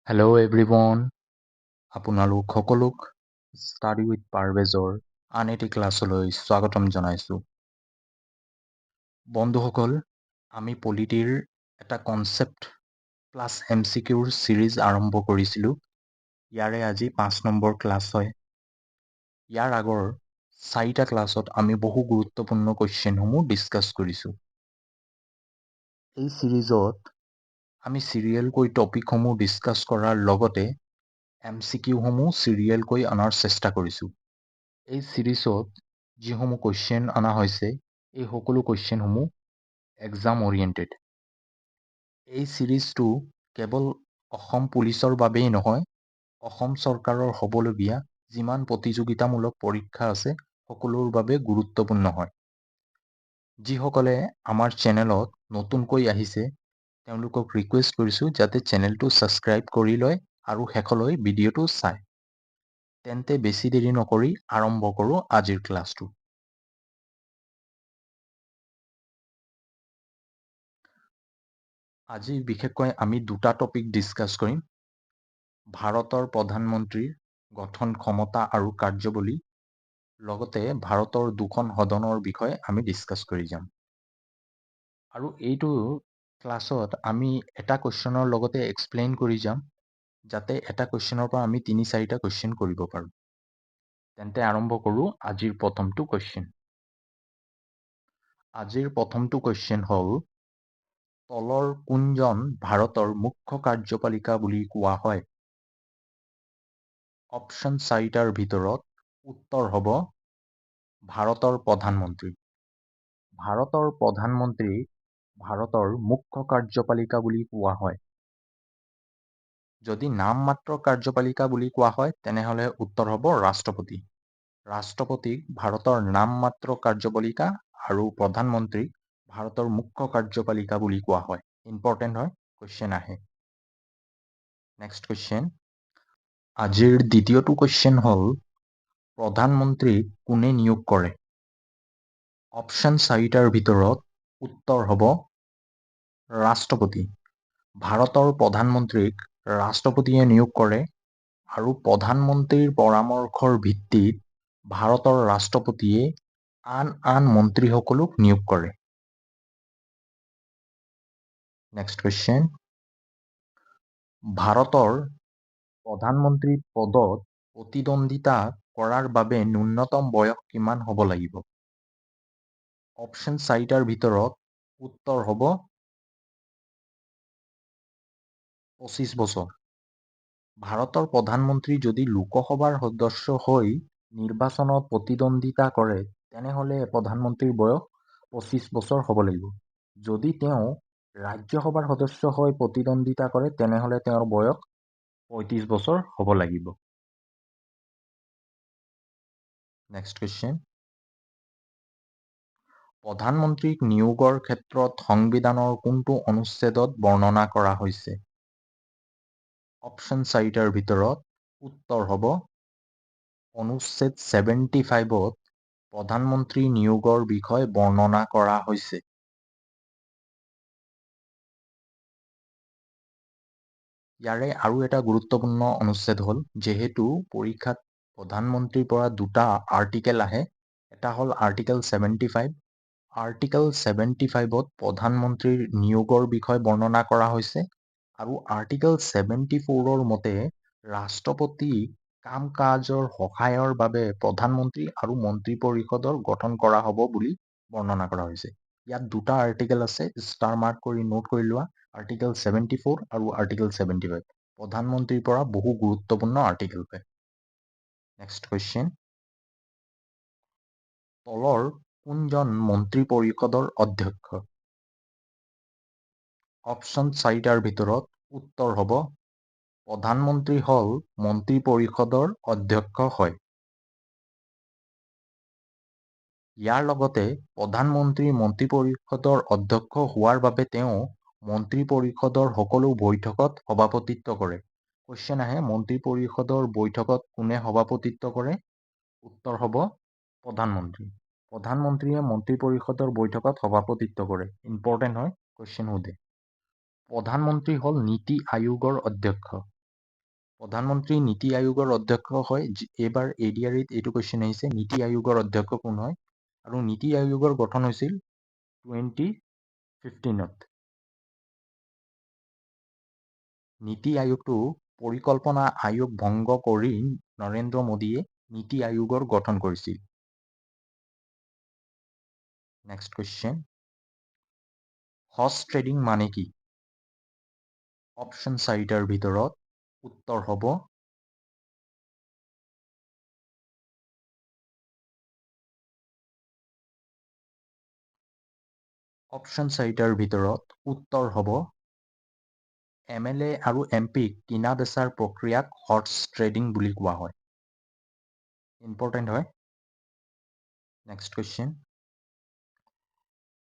Hello' everyone, আপোনালোক সকলোক study with পাৰভেজৰ আন এটি ক্লাছলৈ স্বাগতম জনাইছোঁ। বন্ধুসকল, আমি পলিটিৰ এটা কনচেপ্ট প্লাছ MCQৰ ছিৰিজ আৰম্ভ কৰিছিলোঁ। ইয়াৰে আজি 5 নম্বৰ ক্লাছ হয়। ইয়াৰ আগৰ 4টা ক্লাছত আমি বহু গুৰুত্বপূৰ্ণ কুৱেশ্যনসমূহ ডিছকাছ কৰিছোঁ। এই ছিৰিজত আমি চিৰিয়েলকৈ টপিকসমূহ ডিছকাছ কৰাৰ লগতে MCQসমূহ চিৰিয়েলকৈ অনাৰ চেষ্টা কৰিছোঁ। এই ছিৰিজত যিসমূহ কুৱেশ্যন অনা হৈছে, এই সকলো কুৱেশ্যনসমূহ এক্সাম অৰিয়েণ্টেড। এই ছিৰিজটো কেৱল অসম পুলিচৰ বাবেই নহয়, অসম চৰকাৰৰ হ'বলগীয়া যিমান প্ৰতিযোগিতামূলক পৰীক্ষা আছে সকলোৰ বাবে গুৰুত্বপূৰ্ণ হয়। যিসকলে আমাৰ চেনেলত নতুনকৈ আহিছে তেওঁলোকক ৰিকুৱেষ্ট কৰিছোঁ যাতে চেনেলটো ছাবস্ক্ৰাইব কৰি লয় আৰু শেষলৈ ভিডিঅ'টো চায়। তেন্তে বেছি দেৰি নকৰি আৰম্ভ কৰোঁ আজিৰ ক্লাছটো। আজি বিশেষকৈ আমি দুটা টপিক ডিছকাছ কৰিম। ভাৰতৰ প্ৰধানমন্ত্ৰীৰ গঠন ক্ষমতা আৰু কাৰ্যৱলী, লগতে ভাৰতৰ দুখন সদনৰ বিষয়ে আমি ডিছকাছ কৰি যাম। আৰু এইটো ক্লাছত আমি এটা কুৱেশ্যনৰ লগতে এক্সপ্লেইন কৰি যাম, যাতে এটা কুৱেশ্যনৰ পৰা আমি 3-4টা কুৱেশ্যন কৰিব পাৰোঁ। তেন্তে আৰম্ভ কৰোঁ আজিৰ প্ৰথমটো কুৱেশ্যন। আজিৰ প্ৰথমটো কুৱেশ্যন হ'ল, তলৰ কোনজন ভাৰতৰ মুখ্য কাৰ্যপালিকা বুলি কোৱা হয়? অপশ্যন 4টাৰ ভিতৰত উত্তৰ হ'ব ভাৰতৰ প্ৰধানমন্ত্ৰী। ভাৰতৰ প্ৰধানমন্ত্ৰীক ভাৰতৰ মুখ্য কাৰ্যপালিকা বুলি কোৱা হয়। যদি নামমাত্ৰ কাৰ্যপালিকা বুলি কোৱা হয় তেনেহ'লে উত্তৰ হ'ব ৰাষ্ট্ৰপতি। ৰাষ্ট্ৰপতিক ভাৰতৰ নামমাত্ৰ কাৰ্যপালিকা আৰু প্ৰধানমন্ত্ৰীক ভাৰতৰ মুখ্য কাৰ্যপালিকা বুলি কোৱা হয়। ইম্পৰ্টেণ্ট হয়, কুৱেশ্যন আহে। Next question. আজিৰ দ্বিতীয়টো কুৱেশ্যন হ'ল, প্ৰধানমন্ত্ৰীক কোনে নিয়োগ কৰে? অপশ্যন 4টাৰ ভিতৰত উত্তৰ হ'ব ৰাষ্ট্ৰপতি। ভাৰতৰ প্ৰধানমন্ত্ৰীক ৰাষ্ট্ৰপতিয়ে নিয়োগ কৰে আৰু প্ৰধানমন্ত্ৰীৰ পৰামৰ্শৰ ভিত্তিত ভাৰতৰ ৰাষ্ট্ৰপতিয়ে আন মন্ত্ৰীসকলক নিয়োগ কৰে। Next question. ভাৰতৰ প্ৰধানমন্ত্ৰী পদত প্ৰতিদ্বন্দ্বিতা কৰাৰ বাবে ন্যূনতম বয়স কিমান হ'ব লাগিব? অপশ্যন 4টাৰ ভিতৰত উত্তৰ হ'ব 25 বছৰ। ভাৰতৰ প্ৰধানমন্ত্ৰী যদি লোকসভাৰ সদস্য হৈ নিৰ্বাচনত প্ৰতিদ্বন্দ্বিতা কৰে তেনেহ'লে প্ৰধানমন্ত্ৰীৰ বয়স 25 বছৰ হ'ব লাগিব। যদি তেওঁ ৰাজ্যসভাৰ সদস্য হৈ প্ৰতিদ্বন্দ্বিতা কৰে তেনেহ'লে তেওঁৰ বয়স 35 বছৰ হ'ব লাগিব। Next question. প্ৰধানমন্ত্ৰীক নিয়োগৰ ক্ষেত্ৰত সংবিধানৰ কোনটো অনুচ্ছেদত বৰ্ণনা কৰা হৈছে? অপশ্যন 4টাৰ ভিতৰত উত্তৰ হ'ব অনুচ্ছেদ 75ত প্ৰধানমন্ত্ৰী নিয়োগৰ বিষয়ে বৰ্ণনা কৰা হৈছে। ইয়াৰে আৰু এটা গুৰুত্বপূৰ্ণ অনুচ্ছেদ হ'ল, যিহেতু পৰীক্ষাত প্ৰধানমন্ত্ৰীৰ পৰা দুটা আৰ্টিকেল আহে, এটা হ'ল আৰ্টিকেল 75। আৰ্টিকেল 75ত প্ৰধানমন্ত্ৰীৰ নিয়োগৰ বিষয়ে বৰ্ণনা কৰা হৈছে আৰু আৰ্টিকেল 74ৰ মতে ৰাষ্ট্ৰপতিক কাম কাজৰ সহায়ৰ বাবে প্ৰধানমন্ত্ৰী আৰু মন্ত্ৰী পৰিষদৰ গঠন কৰা হ'ব বুলি বৰ্ণনা কৰা হৈছে। ইয়াত দুটা আৰ্টিকেল আছে, ষ্টাৰ মাৰ্ক কৰি নোট কৰি লোৱা, আৰ্টিকেল 74 আৰু আৰ্টিকেল 75। প্ৰধানমন্ত্ৰীৰ পৰা বহু গুৰুত্বপূৰ্ণ আৰ্টিকেল পায়। Next question. তলৰ কোনজন মন্ত্ৰী পৰিষদৰ অধ্যক্ষ? অপশ্যন 4টাৰ ভিতৰত উত্তৰ হ'ব প্ৰধানমন্ত্ৰী হ'ল মন্ত্ৰী পৰিষদৰ অধ্যক্ষ হয়। ইয়াৰ লগতে প্ৰধানমন্ত্ৰী মন্ত্ৰী পৰিষদৰ অধ্যক্ষ হোৱাৰ বাবে তেওঁ মন্ত্ৰী পৰিষদৰ সকলো বৈঠকত সভাপতিত্ব কৰে। কুৱেশ্যন আহে, মন্ত্ৰী পৰিষদৰ বৈঠকত কোনে সভাপতিত্ব কৰে? উত্তৰ হ'ব প্ৰধানমন্ত্ৰী। প্ৰধানমন্ত্ৰীয়ে মন্ত্ৰী পৰিষদৰ বৈঠকত সভাপতিত্ব কৰে। ইম্পৰ্টেণ্ট হয়, কুৱেশ্যন সোধে। প্ৰধানমন্ত্ৰী হ'ল নীতি আয়োগৰ অধ্যক্ষ। প্ৰধানমন্ত্ৰী নীতি আয়োগৰ অধ্যক্ষ হয়। এইবাৰ ADR-ত এইটো কুৱেশ্যন আহিছে, নীতি আয়োগৰ অধ্যক্ষ কোন হয়? আৰু নীতি আয়োগৰ গঠন হৈছিল 2015ত। নীতি আয়োগটো পৰিকল্পনা আয়োগ ভংগ কৰি নৰেন্দ্ৰ মোদীয়ে নীতি আয়োগৰ গঠন কৰিছিল। নেক্সট কুৱেশ্যন, হৰ্চ ট্ৰেডিং মানে কি? অপশ্যন 4টাৰ ভিতৰত উত্তৰ হ'ব অপশ্যন 4টাৰ ভিতৰত উত্তৰ হ'ব MLA আৰু MPক কিনা বেচাৰ প্ৰক্ৰিয়াক হৰ্চ ট্ৰেডিং বুলি কোৱা হয়। ইম্পৰ্টেণ্ট হয়। নেক্সট কুৱেশ্যন,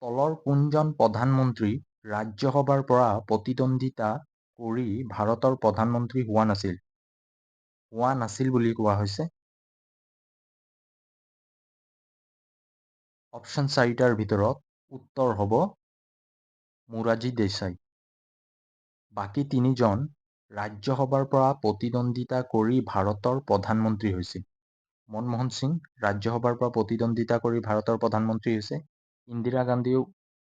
তলৰ কোনজন প্ৰধানমন্ত্ৰী ৰাজ্যসভাৰ পৰা প্ৰতিদ্বন্দ্বিতা কৰি ভাৰতৰ প্ৰধানমন্ত্ৰী হোৱা নাছিল বুলি কোৱা হৈছে? অপশ্যন 4টাৰ ভিতৰত উত্তৰ হ'ব মোৰাৰজী দেশাই। বাকী 3জন ৰাজ্যসভাৰ পৰা প্ৰতিদ্বন্দ্বিতা কৰি ভাৰতৰ প্ৰধানমন্ত্ৰী হৈছিল। মনমোহন সিং ৰাজ্যসভাৰ পৰা প্ৰতিদ্বন্দ্বিতা কৰি ভাৰতৰ প্ৰধানমন্ত্ৰী হৈছে। ইন্দিৰা গান্ধীও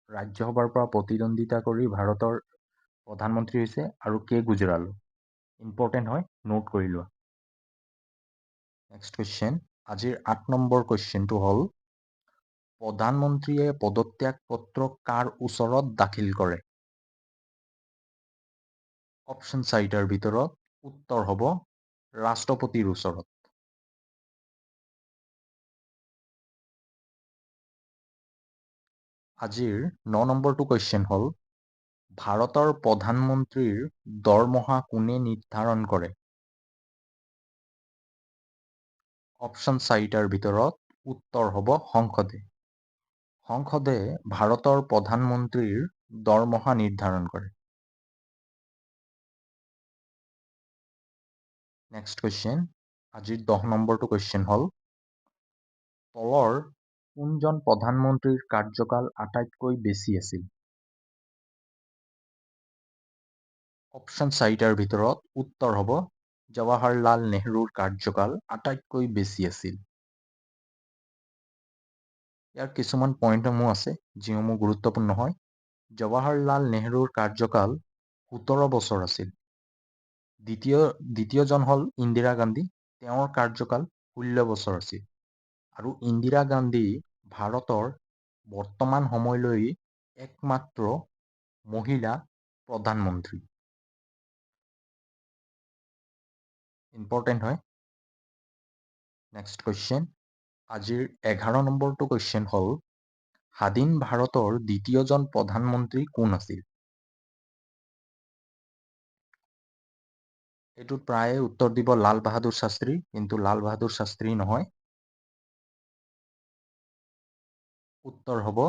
ৰাজ্যসভাৰ পৰা প্ৰতিদ্বন্দ্বিতা কৰি ভাৰতৰ প্ৰধানমন্ত্ৰী হৈছে, আৰু কে গুজৰাল। ইম্পৰ্টেণ্ট হয়, নোট কৰি লোৱা। নেক্সট কুৱেশ্যন, আজিৰ 8 নম্বৰ কুৱেশ্যনটো হ'ল, প্ৰধানমন্ত্ৰীয়ে পদত্যাগ পত্ৰ কাৰ ওচৰত দাখিল কৰে? অপশ্যন 4টাৰ ভিতৰত উত্তৰ হ'ব ৰাষ্ট্ৰপতিৰ ওচৰত। আজিৰ 9 নম্বৰটো কুৱেশ্যন হ'ল, ভাৰতৰ প্ৰধানমন্ত্ৰীৰ দৰমহা কোনে নিৰ্ধাৰণ কৰে? অপশ্যন 4টাৰ ভিতৰত উত্তৰ হ'ব সংসদে। সংসদে ভাৰতৰ প্ৰধানমন্ত্ৰীৰ দৰমহা নিৰ্ধাৰণ কৰে। নেক্সট কুৱেশ্যন, আজিৰ 10 নম্বৰটো কুৱেশ্যন হ'ল, তলৰ কোনজন প্ৰধানমন্ত্ৰীৰ কাৰ্যকাল আটাইতকৈ বেছি আছিল? অপশ্যন 4টাৰ ভিতৰত উত্তৰ হ'ব জৱাহৰলাল নেহৰুৰ কাৰ্যকাল আটাইতকৈ বেছি আছিল। ইয়াৰ কিছুমান পইণ্টসমূহ আছে যিসমূহ গুৰুত্বপূৰ্ণ হয়। জৱাহৰলাল নেহৰুৰ কাৰ্যকাল 17 বছৰ আছিল। দ্বিতীয়জন হ'ল ইন্দিৰা গান্ধী, তেওঁৰ কাৰ্যকাল 16 বছৰ আছিল। আৰু ইন্দিৰা গান্ধী ভাৰতৰ বৰ্তমান সময়লৈ একমাত্ৰ মহিলা প্ৰধানমন্ত্ৰী। ইম্পৰ্টেণ্ট হয়। নেক্সট কুৱেশ্যন, আজিৰ 11 নম্বৰটো কুৱেশ্যন হ'ল, স্বাধীন ভাৰতৰ দ্বিতীয়জন প্ৰধানমন্ত্ৰী কোন আছিল? এইটোত প্ৰায়ে উত্তৰ দিব লাল বাহাদুৰ শাস্ত্ৰী, কিন্তু লাল বাহাদুৰ শাস্ত্ৰী নহয়। উত্তৰ হ'ব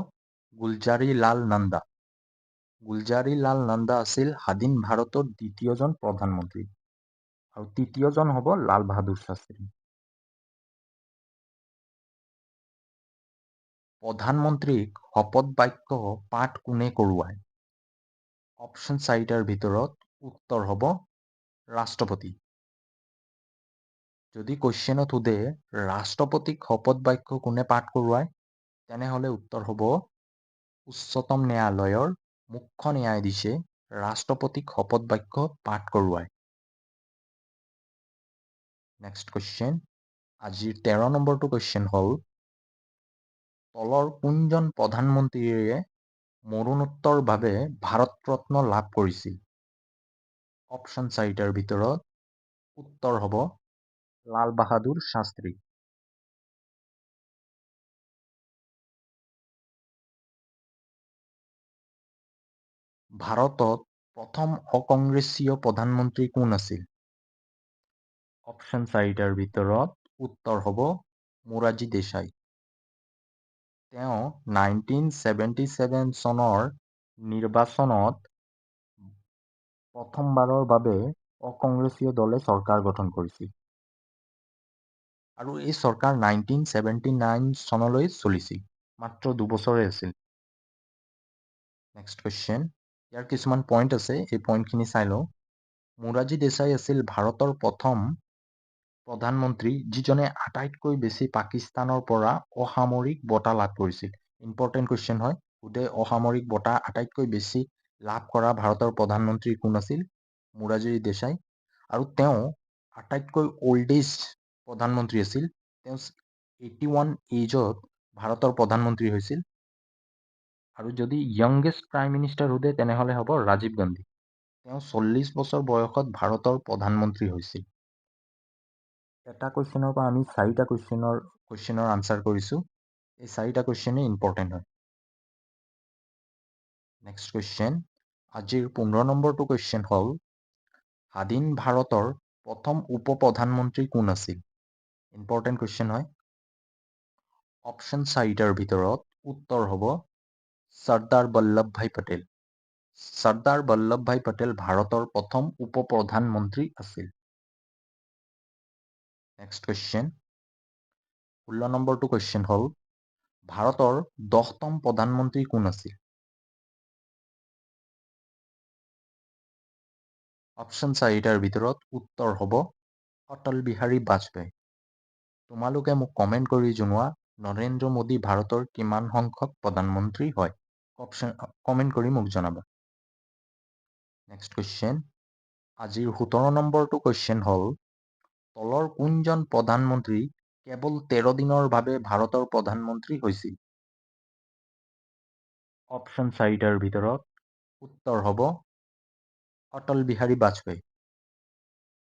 গুলজাৰিলাল নন্দা। গুলজাৰিলাল নন্দা আছিল স্বাধীন ভাৰতৰ দ্বিতীয়জন প্ৰধানমন্ত্ৰী, আৰু তৃতীয়জন হ'ব লাল বাহাদুৰ শাস্ত্ৰী। প্ৰধানমন্ত্ৰীক শপত বাক্য পাঠ কোনে কৰোৱায়? অপশ্যন 4টাৰ ভিতৰত উত্তৰ হ'ব ৰাষ্ট্ৰপতি। যদি কুৱেশ্যনত সোধে ৰাষ্ট্ৰপতিক শপত বাক্য কোনে পাঠ কৰোৱায়, তেনেহ'লে উত্তৰ হ'ব উচ্চতম ন্যায়ালয়ৰ মুখ্য ন্যায়াধীশে ৰাষ্ট্ৰপতিক শপত বাক্য পাঠ কৰোৱায়। নেক্সট কুৱেশ্যন, আজিৰ 13 নম্বৰটো কুৱেশ্যন হ'ল, তলৰ কোনজন প্ৰধানমন্ত্ৰীয়ে মৰণোত্তৰৰ বাবে ভাৰত ৰত্ন লাভ কৰিছিল? অপশ্যন 4টাৰ ভিতৰত উত্তৰ হ'ব লাল বাহাদুৰ শাস্ত্ৰী। ভাৰতত প্ৰথম অকংগ্ৰেছীয় প্ৰধানমন্ত্ৰী কোন আছিল? অপশ্যন 4টাৰ ভিতৰত উত্তৰ হ'ব মোৰাৰজী দেশাই। তেওঁ 1977 চনৰ নিৰ্বাচনত প্ৰথমবাৰৰ বাবে অকংগ্ৰেছীয় দলে চৰকাৰ গঠন কৰিছিল, আৰু এই চৰকাৰ 1979 চনলৈ চলিছিল, মাত্ৰ 2 বছৰে আছিল। নেক্সট কুৱেশ্যন, ইয়াৰ কিছুমান পইণ্ট আছে, এই পইণ্টখিনি চাই লওঁ। মোৰাৰজী দেশাই আছিল ভাৰতৰ প্ৰথম প্ৰধানমন্ত্ৰী যিজনে আটাইতকৈ বেছি পাকিস্তানৰ পৰা অসামৰিক বঁটা লাভ কৰিছিল। ইম্পৰ্টেণ্ট কুৱেশ্যন হয়, সোধে অসামৰিক বঁটা আটাইতকৈ বেছি লাভ কৰা ভাৰতৰ প্ৰধানমন্ত্ৰী কোন আছিল? মোৰাৰজী দেশাই। আৰু তেওঁ আটাইতকৈ অল্ডেষ্ট প্ৰধানমন্ত্ৰী আছিল। তেওঁ 81 এজত ভাৰতৰ প্ৰধানমন্ত্ৰী হৈছিল। আৰু যদি য়ংগেষ্ট প্ৰাইম মিনিষ্টাৰ সোধে তেনেহ'লে হ'ব ৰাজীৱ গান্ধী। তেওঁ 40 বছৰ বয়সত ভাৰতৰ প্ৰধানমন্ত্ৰী হৈছিল। এটা কুৱেশ্যনৰ পৰা আমি 4টা কুৱেশ্যনৰ আনচাৰ কৰিছোঁ। এই 4টা কুৱেশ্যনেই ইম্পৰ্টেণ্ট হয়। নেক্সট কুৱেশ্যন, আজিৰ 15 নম্বৰটো কুৱেশ্যন হ'ল, স্বাধীন ভাৰতৰ প্ৰথম উপ প্ৰধানমন্ত্ৰী কোন আছিল? ইম্পৰ্টেণ্ট কুৱেশ্যন হয়। অপশ্যন 4টাৰ ভিতৰত উত্তৰ হ'ব চৰ্দাৰ বল্লভভাই পেটেল। চৰ্দাৰ বল্লভভাই পেটেল ভাৰতৰ প্ৰথম উপ প্ৰধানমন্ত্ৰী আছিল। নেক্সট কুৱেশ্যন, 16 নম্বৰটো কুৱেশ্যন হ'ল, ভাৰতৰ 10তম প্ৰধানমন্ত্ৰী কোন আছিল? অপশ্যন 4টাৰ ভিতৰত উত্তৰ হ'ব অটল বিহাৰী বাজপেয়ী। তোমালোকে মোক কমেণ্ট কৰি জনোৱা নৰেন্দ্ৰ মোদী ভাৰতৰ কিমান সংখ্যক প্ৰধানমন্ত্ৰী হয়? কমেণ্ট কৰি মোক জনাবা। নেক্সট কুৱেশ্যন, আজিৰ 17 নম্বৰটো কুৱেশ্যন হ'ল, তলৰ কোনজন প্ৰধানমন্ত্ৰী কেৱল 13 দিনৰ বাবে ভাৰতৰ প্ৰধানমন্ত্ৰী হৈছিল? অপশ্যন 4টাৰ ভিতৰত উত্তৰ হ'ব অটল বিহাৰী বাজপেয়ী।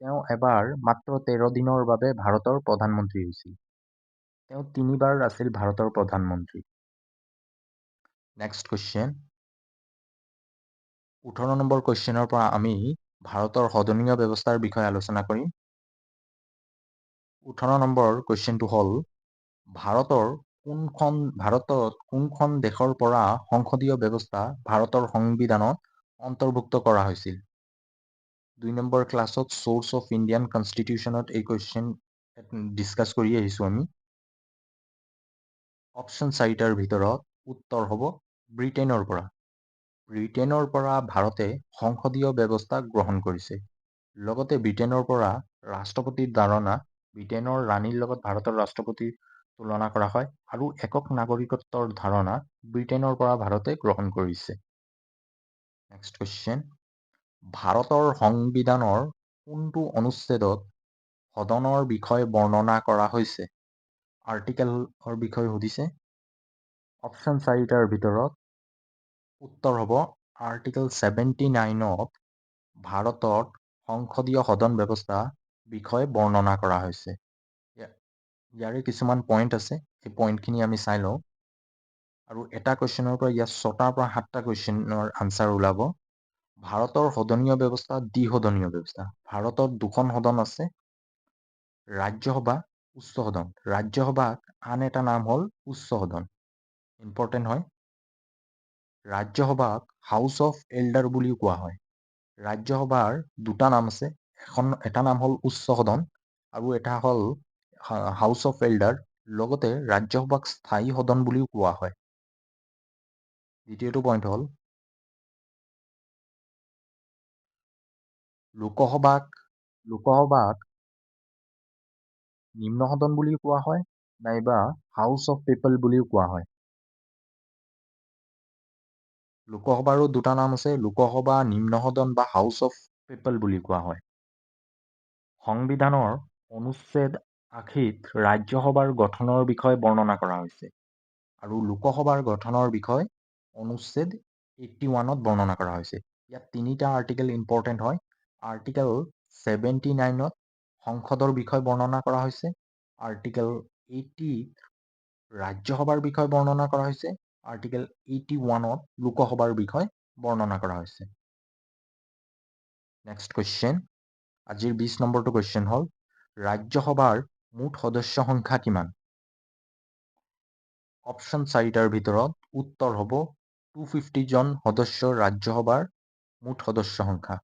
তেওঁ এবাৰ মাত্ৰ 13 দিনৰ বাবে ভাৰতৰ প্ৰধানমন্ত্ৰী হৈছিল। তেওঁ 3বাৰ আছিল ভাৰতৰ প্ৰধানমন্ত্ৰী। নেক্সট কুৱেশ্যন, 18 নম্বৰ কুৱেশ্যনৰ পৰা আমি ভাৰতৰ সদনীয় ব্যৱস্থাৰ বিষয়ে আলোচনা কৰিম। 18 নম্বৰ কুৱেশ্যনটো হ'ল, ভাৰতত কোনখন দেশৰ পৰা সংসদীয় ব্যৱস্থা ভাৰতৰ সংবিধানত অন্তৰ্ভুক্ত কৰা হৈছিল? 2 নম্বৰ ক্লাছত চ'ৰ্চ অফ ইণ্ডিয়ান কনষ্টিটিউশ্যনত এই কুৱেশ্যন ডিছকাছ কৰি আহিছোঁ আমি। অপশ্যন 4টাৰ ভিতৰত উত্তৰ হ'ব ব্ৰিটেইনৰ পৰা। ব্ৰিটেইনৰ পৰা ভাৰতে সংসদীয় ব্যৱস্থা গ্ৰহণ কৰিছে। লগতে ব্ৰিটেইনৰ পৰা ৰাষ্ট্ৰপতিৰ ধাৰণা, ব্ৰিটেইনৰ ৰাণীৰ লগত ভাৰতৰ ৰাষ্ট্ৰপতিৰ তুলনা কৰা হয়, আৰু একক নাগৰিকত্বৰ ধাৰণা ব্ৰিটেইনৰ পৰা ভাৰতে গ্ৰহণ কৰিছে। নেক্সট কুৱেশ্যন, ভাৰতৰ সংবিধানৰ কোনটো অনুচ্ছেদত সদনৰ বিষয়ে বৰ্ণনা কৰা হৈছে? আৰ্টিকেলৰ বিষয়ে সুধিছে। অপশ্যন 4টাৰ ভিতৰত উত্তৰ হ'ব আৰ্টিকেল 79ত ভাৰতত সংসদীয় সদন ব্যৱস্থা বিষয়ে বৰ্ণনা কৰা হৈছে। ইয়াৰে কিছুমান পইণ্ট আছে, এই পইণ্টখিনি আমি চাই লওঁ। আৰু এটা কুৱেশ্যনৰ পৰা ইয়াত 6টাৰ পৰা 7টা কুৱেশ্যনৰ আনচাৰ ওলাব। ভাৰতৰ সদনীয় ব্যৱস্থা দ্বিসদনীয় ব্যৱস্থা। ভাৰতত 2খন সদন আছে, ৰাজ্যসভা, উচ্চ সদন। ৰাজ্যসভাক আন এটা নাম হ'ল উচ্চ সদন। ইম্পৰ্টেণ্ট হয়। ৰাজ্যসভাক হাউচ অফ এল্ডাৰ বুলিও কোৱা হয়। ৰাজ্যসভাৰ 2টা নাম আছে, এটা নাম হ'ল উচ্চ সদন আৰু এটা হ'ল হাউচ অফ এল্ডাৰ। লগতে ৰাজ্যসভাক স্থায়ী সদন বুলিও কোৱা হয়। দ্বিতীয়টো পইণ্ট হ'ল, লোকসভাক নিম্ন সদন বুলিও কোৱা হয়, নাইবা হাউচ অফ পিপল বুলিও কোৱা হয়। লোকসভাৰো 2টা নাম আছে, লোকসভা, নিম্ন সদন বা হাউচ অফ পিপল বুলি কোৱা হয়। সংবিধানৰ অনুচ্ছেদ 80ত ৰাজ্যসভাৰ গঠনৰ বিষয়ে বৰ্ণনা কৰা হৈছে, আৰু লোকসভাৰ গঠনৰ বিষয়ে অনুচ্ছেদ 81ত বৰ্ণনা কৰা হৈছে। ইয়াত 3টা আৰ্টিকেল ইম্পৰ্টেণ্ট হয়। আৰ্টিকেল 79ত সংসদৰ বিষয়ে বৰ্ণনা কৰা হৈছে, আৰ্টিকেল 80ত ৰাজ্যসভাৰ বিষয়ে বৰ্ণনা কৰা হৈছে, আৰ্টিকেল 81ত লোকসভাৰ বিষয়ে বৰ্ণনা কৰা হৈছে। নেক্সট কুৱেশ্যন, আজিৰ 20 নম্বৰটো কুৱেশ্যন হ'ল, ৰাজ্যসভাৰ মুঠ সদস্য সংখ্যা কিমান? অপশ্যন 4টাৰ ভিতৰত উত্তৰ হ'ব 250 জন সদস্য ৰাজ্যসভাৰ মুঠ সদস্য সংখ্যা।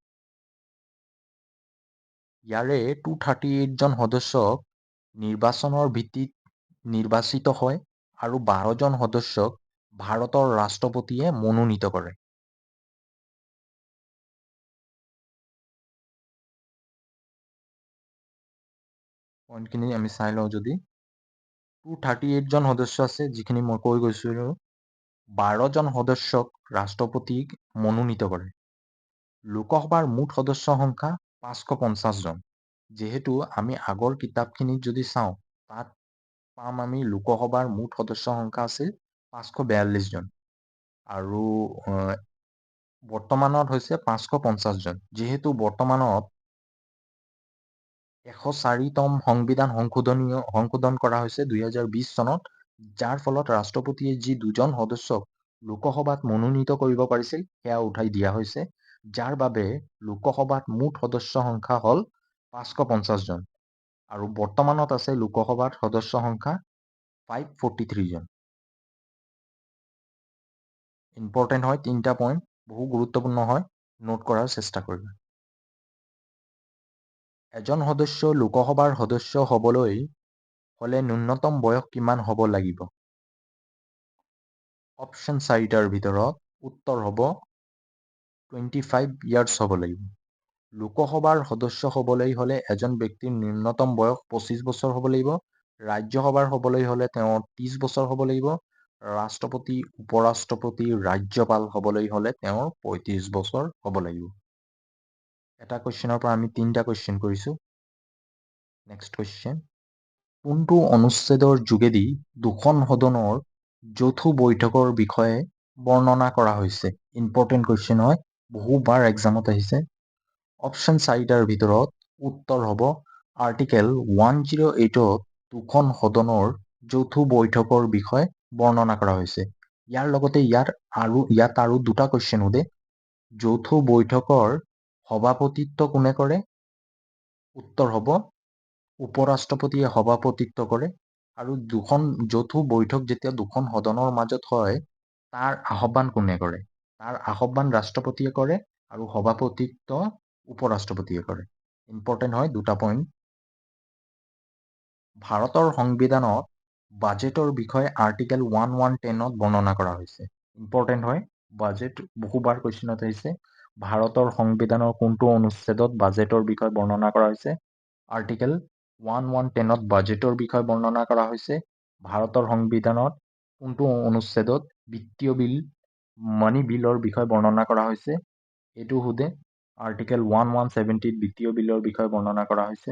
ইয়াৰে 238 জন সদস্যক নিৰ্বাচনৰ ভিত্তিত নিৰ্বাচিত হয়, আৰু 12 জন সদস্যক ভাৰতৰ ৰাষ্ট্ৰপতিয়ে মনোনীত কৰে। পইণ্টখিনি আমি চাই লওঁ যদি 238 জন সদস্য আছে, যিখিনি মই কৈ গৈছিলোঁ। 12 জন সদস্যক ৰাষ্ট্ৰপতিক মনোনীত কৰে। লোকসভাৰ মুঠ সদস্য সংখ্যা 550 জন। যিহেতু আমি আগৰ কিতাপখিনিত যদি চাওঁ, তাত পাম আমি লোকসভাৰ মুঠ সদস্য সংখ্যা আছিল 542 জন আৰু বৰ্তমানত হৈছে 550 জন। যিহেতু বৰ্তমানত 104তম সংবিধান সংশোধন কৰা হৈছে 2020 চনত, যাৰ ফলত ৰাষ্ট্ৰপতিয়ে যি 2জন সদস্যক লোকসভাত মনোনীত কৰিব পাৰিছিল সেয়া উঠাই দিয়া হৈছে, যাৰ বাবে লোকসভাত মুঠ সদস্য সংখ্যা হ'ল 550 জন আৰু বৰ্তমানত আছে লোকসভাত সদস্য সংখ্যা 543 জন। ইম্পৰ্টেণ্ট হয় 3টা পইণ্ট, বহু গুৰুত্বপূৰ্ণ হয়, নোট কৰাৰ চেষ্টা কৰিবা। এজন সদস্য লোকসভাৰ সদস্য হ'বলৈ হ'লে ন্যূনতম বয়স কিমান হ'ব লাগিব? অপশ্যন 4টাৰ ভিতৰত উত্তৰ হ'ব 25 ইয়াৰ্ছ হ'ব লাগিব। লোকসভাৰ সদস্য হ'বলৈ হ'লে এজন ব্যক্তিৰ ন্যূনতম বয়স 25 বছৰ হ'ব লাগিব। ৰাজ্যসভাৰ হ'বলৈ হ'লে তেওঁৰ 30 বছৰ হ'ব লাগিব। ৰাষ্ট্ৰপতি, উপৰাষ্ট্ৰপতি, ৰাজ্যপাল হ'বলৈ হ'লে তেওঁৰ 35 বছৰ হ'ব লাগিব। এটা কুৱেশ্যনৰ পৰা আমি 3টা কুৱেশ্যন কৰিছোঁ। নেক্সট কুৱেশ্যন, কোনটো অনুচ্ছেদৰ যোগেদি দুখন সদনৰ যৌথ বৈঠকৰ বিষয়ে বৰ্ণনা কৰা হৈছে? ইম্পৰ্টেণ্ট কুৱেশ্যন হয়, বহুবাৰ এক্সামত আহিছে। অপশ্যন 4টাৰ ভিতৰত উত্তৰ হ'ব আৰ্টিকেল 108ত দুখন সদনৰ যৌথ বৈঠকৰ বিষয়ে বৰ্ণনা কৰা হৈছে। ইয়াৰ লগতে ইয়াত আৰু 2টা কুৱেশ্যন সোধে। যৌথ বৈঠকৰ সভাপতিত্ব কোনে কৰে? উত্তৰ হ'ব উপৰাষ্ট্ৰপতিয়ে সভাপতিত্ব কৰে। আৰু দুখন যৌথ বৈঠক যেতিয়া দুখন সদনৰ মাজত হয়, তাৰ আহ্বান কোনে কৰে? তাৰ আহ্বান ৰাষ্ট্ৰপতিয়ে কৰে আৰু সভাপতিত্ব উপৰাষ্ট্ৰপতিয়ে কৰে। ইম্পৰ্টেণ্ট হয় 2টা পইণ্ট। ভাৰতৰ সংবিধানত বাজেটৰ বিষয়ে আৰ্টিকেল 1110ত বৰ্ণনা কৰা হৈছে। ইম্পৰ্টেণ্ট হয়, বাজেট বহুবাৰ কুৱেশ্যনত আহিছে। ভাৰতৰ সংবিধানৰ কোনটো অনুচ্ছেদত বাজেটৰ বিষয়ে বৰ্ণনা কৰা হৈছে? আৰ্টিকেল 1110ত বাজেটৰ বিষয়ে বৰ্ণনা কৰা হৈছে। ভাৰতৰ সংবিধানত কোনটো অনুচ্ছেদত বিত্তীয় বিল, মানি বিলৰ বিষয়ে বৰ্ণনা কৰা হৈছে? এইটো সোধে। আৰ্টিকেল 1170ত বিত্তীয় বিলৰ বিষয়ে বৰ্ণনা কৰা হৈছে।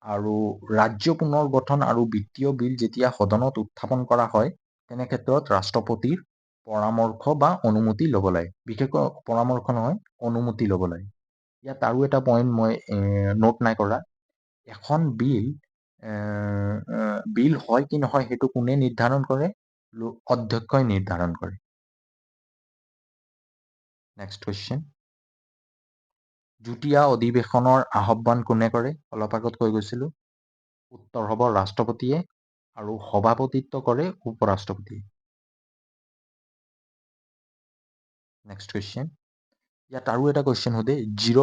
আৰু ৰাজ্য পুনৰ্গঠন আৰু বিত্তীয় বিল যেতিয়া সদনত উত্থাপন কৰা হয়, তেনে ক্ষেত্ৰত ৰাষ্ট্ৰপতিৰ পৰামৰ্শ বা অনুমতি ল'ব লাগে। বিশেষকৈ পৰামৰ্শ নহয়, অনুমতি ল'ব লাগে। ইয়াত আৰু এটা পইণ্ট মই নোট নাই কৰা। এখন বিল হয় কি নহয় সেইটো কোনে নিৰ্ধাৰণ কৰে? অধ্যক্ষই নিৰ্ধাৰণ কৰে। নেক্সট কুৱেশ্যন, যুটীয়া অধিৱেশনৰ আহ্বান কোনে কৰে? অলপ আগত কৈ গৈছিলোঁ। উত্তৰ হ'ব ৰাষ্ট্ৰপতিয়ে আৰু সভাপতিত্ব কৰে উপৰাষ্ট্ৰপতিয়ে। নেক্সট কুৱেশ্যন, ইয়াত আৰু এটা কুৱেশ্যন সোধে, জিৰ'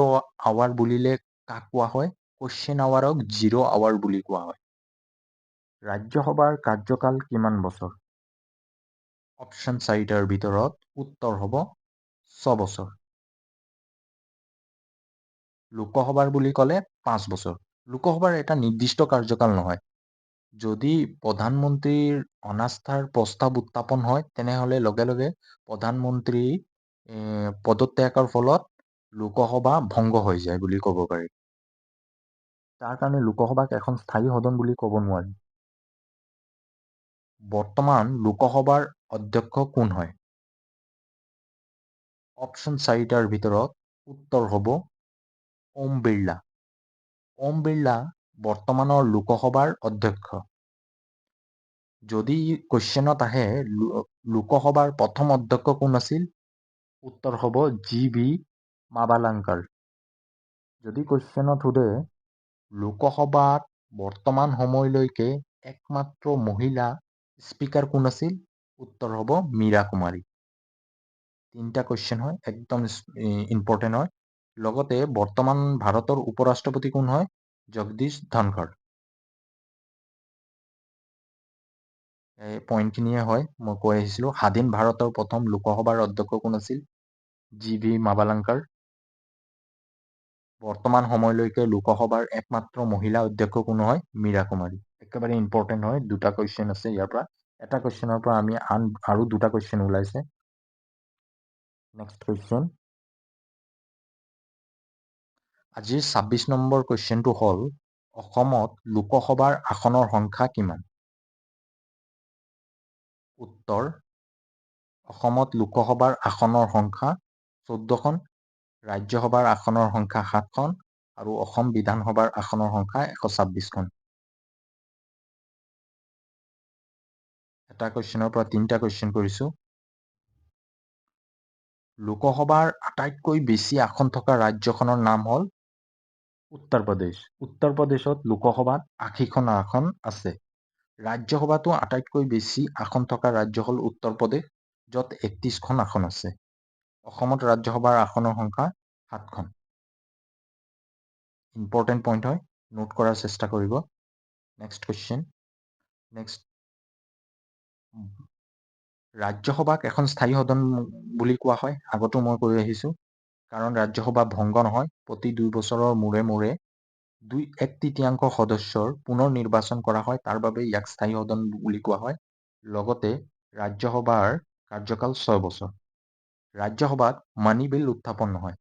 আৱাৰ বুলিলে কাক কোৱা হয়? কুৱেশ্যন আৱাৰক জিৰ' আৱাৰ বুলি কোৱা হয়। ৰাজ্যসভাৰ কাৰ্যকাল কিমান বছৰ? অপশ্যন 4টাৰ ভিতৰত উত্তৰ হ'ব 6 বছৰ। লোকসভাৰ বুলি ক'লে 5 বছৰ। লোকসভাৰ এটা নিৰ্দিষ্ট কাৰ্যকাল নহয়। যদি প্ৰধানমন্ত্ৰীৰ অনাস্থাৰ প্ৰস্তাৱ উত্থাপন হয়, তেনেহ'লে লগে লগে প্ৰধানমন্ত্ৰী পদত্যাগৰ ফলত লোকসভা ভংগ হৈ যায় বুলি ক'ব পাৰি। তাৰ কাৰণে লোকসভাক এখন স্থায়ী সদন বুলি ক'ব নোৱাৰি। বৰ্তমান লোকসভাৰ অধ্যক্ষ কোন হয়? অপশ্যন 4টাৰ ভিতৰত উত্তৰ হ'ব ওম বিৰলা। ওম বিৰলা বৰ্তমানৰ লোকসভাৰ অধ্যক্ষ। যদি কুৱেশ্যনত আহে লোকসভাৰ প্ৰথম অধ্যক্ষ কোন আছিল? উত্তৰ হ'ব জি.ভি. মাভালাংকাৰ। যদি কুৱেশ্যনত সোধে লোকসভাত বৰ্তমান সময়লৈকে একমাত্ৰ মহিলা স্পীকাৰ কোন আছিল? উত্তৰ হ'ব মীৰা কুমাৰী। 3টা কুৱেশ্যন হয়, একদম ইম্পৰ্টেণ্ট হয়। লগতে বৰ্তমান ভাৰতৰ উপৰাষ্ট্ৰপতি কোন হয়? জগদীশ ধনখড়। এই পইণ্টখিনিয়ে হয়, মই কৈ আহিছিলোঁ। স্বাধীন ভাৰতৰ প্ৰথম লোকসভাৰ অধ্যক্ষ কোন আছিল? জি.ভি. মাভালাংকাৰ। বৰ্তমান সময়লৈকে লোকসভাৰ একমাত্ৰ মহিলা অধ্যক্ষ কোন হয়? মীৰা কুমাৰী। একেবাৰে ইম্পৰ্টেণ্ট হয়, দুটা কুৱেশ্যন আছে ইয়াৰ পৰা। এটা কুৱেশ্যনৰ পৰা আমি আৰু দুটা কুৱেশ্যন ওলাইছে। Next question. আজিৰ ২৬ নম্বৰ কুৱেশ্যনটো হ'ল, অসমত লোকসভাৰ আসনৰ সংখ্যা কিমান? উত্তৰ, অসমত লোকসভাৰ আসনৰ সংখ্যা ১৪খন, ৰাজ্যসভাৰ আসনৰ সংখ্যা ৭খন আৰু অসম বিধানসভাৰ আসনৰ সংখ্যা ১২৬খন। এটা কুৱেশ্যনৰ পৰা তিনিটা কুৱেশ্যন কৰিছোঁ। লোকসভাৰ আটাইতকৈ বেছি আসন থকা ৰাজ্যখনৰ নাম হ'ল উত্তৰ প্ৰদেশ। উত্তৰ প্ৰদেশত লোকসভাত ৮০খন আসন আছে। ৰাজ্যসভাতো আটাইতকৈ বেছি আসন থকা ৰাজ্য হ'ল উত্তৰ প্ৰদেশ, য'ত ৩১খন আসন আছে। অসমত ৰাজ্যসভাৰ আসনৰ সংখ্যা ৭খন। ইম্পৰ্টেণ্ট পইণ্ট হয়, নোট কৰাৰ চেষ্টা কৰিব। Next question. ৰাজ্যসভাক এখন স্থায়ী সদন বুলি কোৱা হয়, আগতো মই কৈ আহিছোঁ। কাৰণ ৰাজ্যসভা ভংগ নহয়, প্ৰতি ২ বছৰৰ মূৰে মূৰে ১/৩ সদস্যৰ পুনৰ নিৰ্বাচন কৰা হয়, তাৰ বাবে ইয়াক স্থায়ী সদন বুলি কোৱা হয়। লগতে ৰাজ্যসভাৰ কাৰ্যকাল ৬ বছৰ। ৰাজ্যসভাত মানি বিল উত্থাপন নহয়।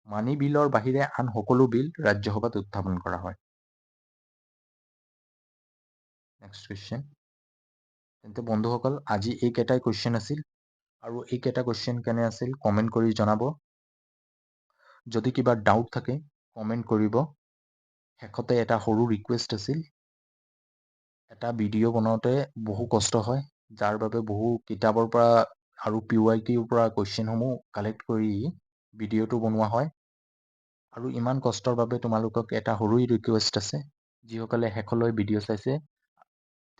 মানি বিলৰ বাহিৰে আন সকলো বিল ৰাজ্যসভাত উত্থাপন কৰা হয়। Next question. তেন্তে বন্ধুসকল, আজি এইকেইটাই কুৱেশ্যন আছিল, আৰু এইকেইটা কুৱেশ্যন কেনে আছিল কমেণ্ট কৰি জনাব। যদি কিবা ডাউট থাকে কমেণ্ট কৰিব। শেষতে এটা সৰু ৰিকুৱেষ্ট আছিল, এটা ভিডিঅ' বনাওঁতে বহু কষ্ট হয়, যাৰ বাবে বহু কিতাপৰ পৰা আৰু PYQৰ পৰা কুৱেশ্যনসমূহ কালেক্ট কৰি ভিডিঅ'টো বনোৱা হয়। আৰু ইমান কষ্টৰ বাবে তোমালোকক এটা সৰু ৰিকুৱেষ্ট আছে, যিসকলে শেষলৈ ভিডিঅ' চাইছে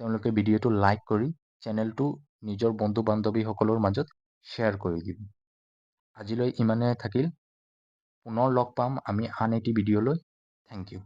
তেওঁলোকে ভিডিঅ'টো লাইক কৰি চেনেলটো নিজৰ বন্ধু বান্ধৱীসকলৰ মাজত শ্বেয়াৰ কৰি দিব। আজিলৈ ইমানে থাকিল। পুনৰ লগ পাম আমি আন এটি ভিডিঅ'লৈ। Thank U.